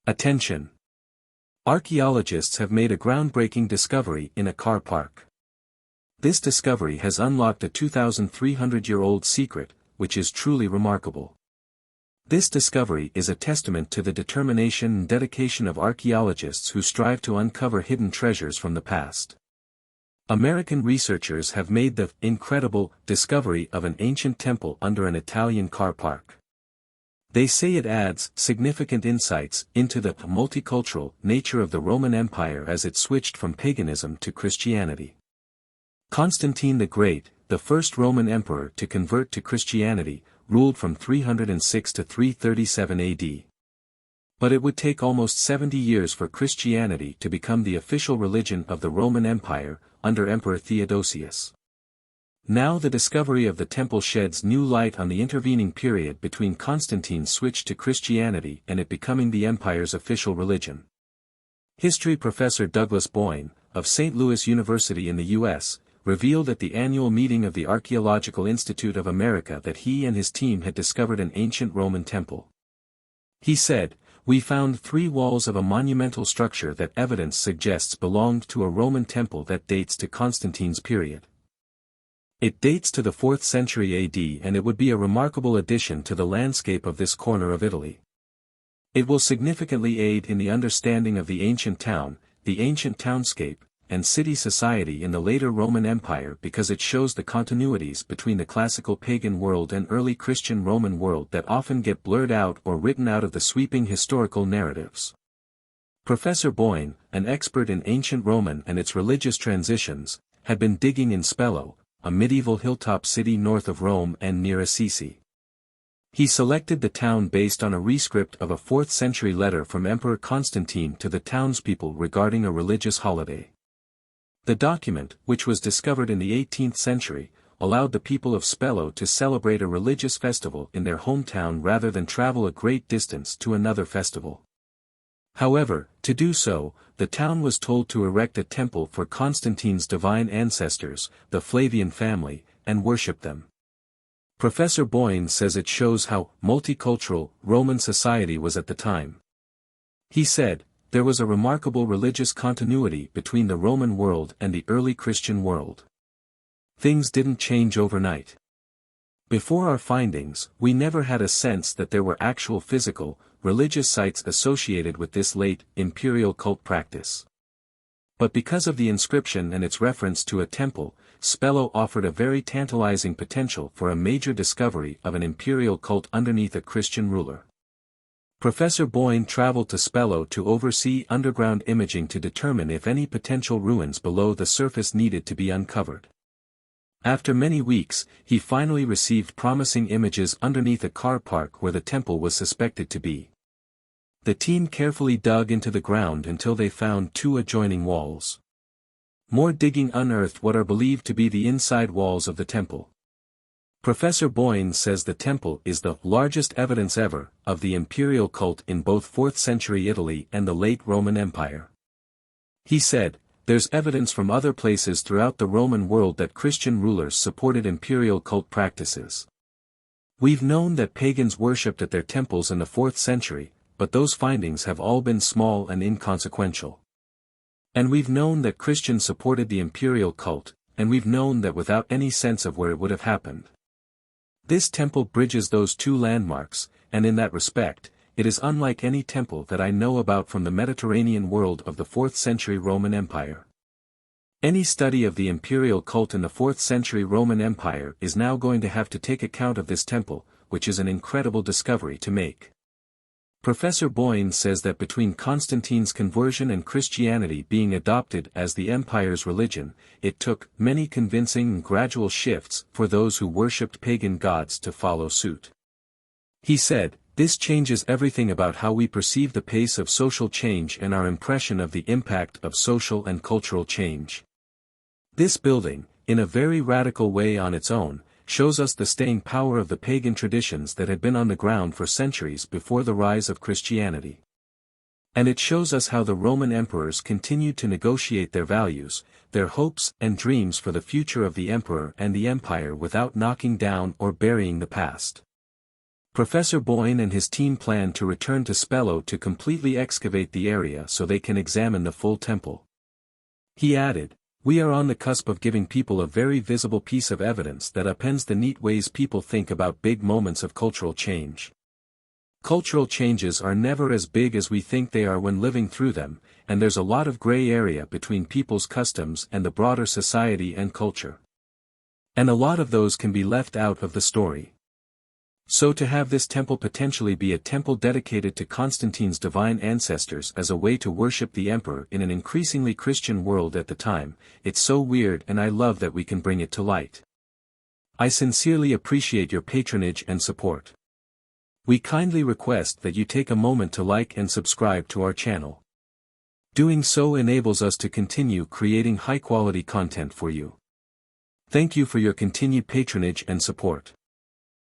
Attention! Archaeologists have made a groundbreaking discovery in a car park. This discovery has unlocked a 2,300-year-old secret, which is truly remarkable. This discovery is a testament to the determination and dedication of archaeologists who strive to uncover hidden treasures from the past. American researchers have made the incredible discovery of an ancient temple under an Italian car park. They say it adds significant insights into the multicultural nature of the Roman Empire as it switched from paganism to Christianity. Constantine the Great, the first Roman emperor to convert to Christianity, ruled from 306 to 337 AD. But it would take almost 70 years for Christianity to become the official religion of the Roman Empire, under Emperor Theodosius. Now the discovery of the temple sheds new light on the intervening period between Constantine's switch to Christianity and it becoming the empire's official religion. History professor Douglas Boyne, of St. Louis University in the U.S., revealed at the annual meeting of the Archaeological Institute of America that he and his team had discovered an ancient Roman temple. He said, "We found 3 walls of a monumental structure that evidence suggests belonged to a Roman temple that dates to Constantine's period. It dates to the 4th century AD and it would be a remarkable addition to the landscape of this corner of Italy. It will significantly aid in the understanding of the ancient town, the ancient townscape, and city society in the later Roman Empire because it shows the continuities between the classical pagan world and early Christian Roman world that often get blurred out or written out of the sweeping historical narratives." Professor Boyne, an expert in ancient Roman and its religious transitions, had been digging in Spello, a medieval hilltop city north of Rome and near Assisi. He selected the town based on a rescript of a 4th century letter from Emperor Constantine to the townspeople regarding a religious holiday. The document, which was discovered in the 18th century, allowed the people of Spello to celebrate a religious festival in their hometown rather than travel a great distance to another festival. However, to do so, the town was told to erect a temple for Constantine's divine ancestors, the Flavian family, and worship them. Professor Boyne says it shows how multicultural Roman society was at the time. He said, "There was a remarkable religious continuity between the Roman world and the early Christian world. Things didn't change overnight. Before our findings, we never had a sense that there were actual physical, religious sites associated with this late, imperial cult practice. But because of the inscription and its reference to a temple, Spello offered a very tantalizing potential for a major discovery of an imperial cult underneath a Christian ruler." Professor Boyne traveled to Spello to oversee underground imaging to determine if any potential ruins below the surface needed to be uncovered. After many weeks, he finally received promising images underneath a car park where the temple was suspected to be. The team carefully dug into the ground until they found 2 adjoining walls. More digging unearthed what are believed to be the inside walls of the temple. Professor Boyne says the temple is the largest evidence ever of the imperial cult in both 4th century Italy and the late Roman Empire. He said, "There's evidence from other places throughout the Roman world that Christian rulers supported imperial cult practices. We've known that pagans worshipped at their temples in the 4th century, but those findings have all been small and inconsequential. And we've known that Christians supported the imperial cult, and we've known that without any sense of where it would have happened. This temple bridges those 2 landmarks, and in that respect, it is unlike any temple that I know about from the Mediterranean world of the 4th century Roman Empire. Any study of the imperial cult in the 4th century Roman Empire is now going to have to take account of this temple, which is an incredible discovery to make." Professor Boyne says that between Constantine's conversion and Christianity being adopted as the empire's religion, it took many convincing and gradual shifts for those who worshipped pagan gods to follow suit. He said, "This changes everything about how we perceive the pace of social change and our impression of the impact of social and cultural change. This building, in a very radical way on its own, shows us the staying power of the pagan traditions that had been on the ground for centuries before the rise of Christianity. And it shows us how the Roman emperors continued to negotiate their values, their hopes and dreams for the future of the emperor and the empire without knocking down or burying the past. Professor Boyne and his team plan to return to Spello to completely excavate the area so they can examine the full temple. He added, "We are on the cusp of giving people a very visible piece of evidence that upends the neat ways people think about big moments of cultural change. Cultural changes are never as big as we think they are when living through them, and there's a lot of gray area between people's customs and the broader society and culture. And a lot of those can be left out of the story. So to have this temple potentially be a temple dedicated to Constantine's divine ancestors as a way to worship the emperor in an increasingly Christian world at the time, it's so weird, and I love that we can bring it to light. I sincerely appreciate your patronage and support. We kindly request that you take a moment to like and subscribe to our channel. Doing so enables us to continue creating high-quality content for you. Thank you for your continued patronage and support.